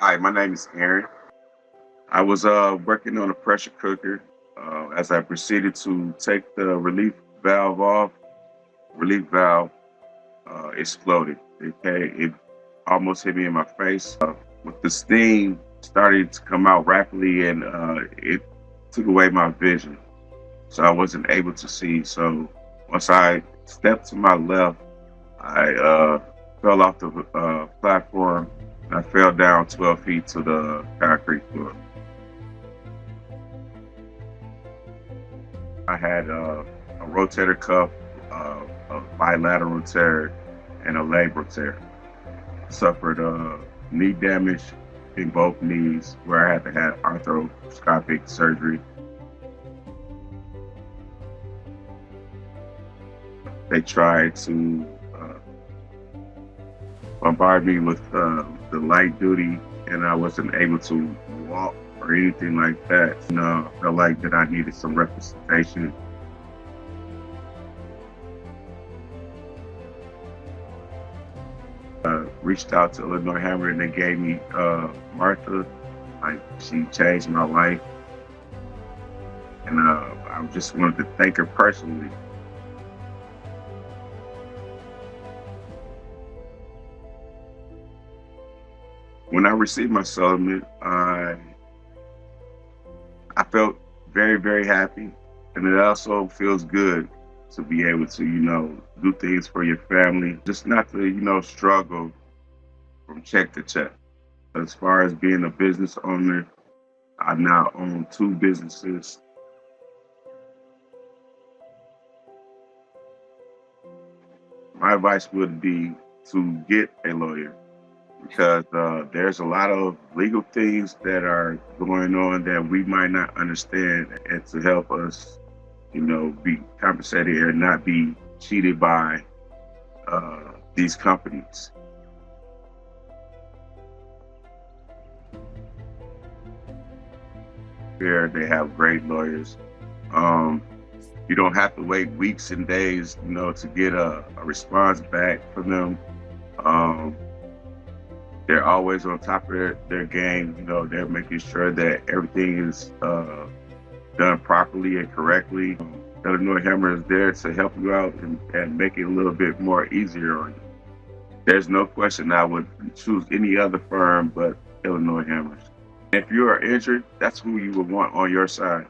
Hi, my name is Aaron. I was working on a pressure cooker. As I proceeded to take the relief valve off, relief valve exploded. It almost hit me in my face. With the steam starting to come out rapidly, and it took away my vision, so I wasn't able to see. So once I stepped to my left, I fell off the platform. And I fell down 12 feet to the concrete floor. I had a rotator cuff, a bilateral tear, and a labral tear. Suffered knee damage in both knees, where I had to have arthroscopic surgery. They tried to bombard me with the light duty, and I wasn't able to walk or anything like that. I felt like that I needed some representation. Reached out to Illinois Hammer, and they gave me Martha. Like, she changed my life, and I just wanted to thank her personally. When I received my settlement, I felt very, very happy, and it also feels good to be able to, do things for your family, just not to, struggle from check to check. As far as being a business owner, I now own two businesses. My advice would be to get a lawyer, because there's a lot of legal things that are going on that we might not understand, and to help us, be compensated and not be cheated by these companies. Here, they have great lawyers. Um, you don't have to wait weeks and days, to get a response back from them. Um, they're always on top of their game. They're making sure that everything is done properly and correctly. Illinois Hammer is there to help you out and make it a little bit more easier on you. There's no question I would choose any other firm but Illinois Hammers. If you are injured, that's who you would want on your side.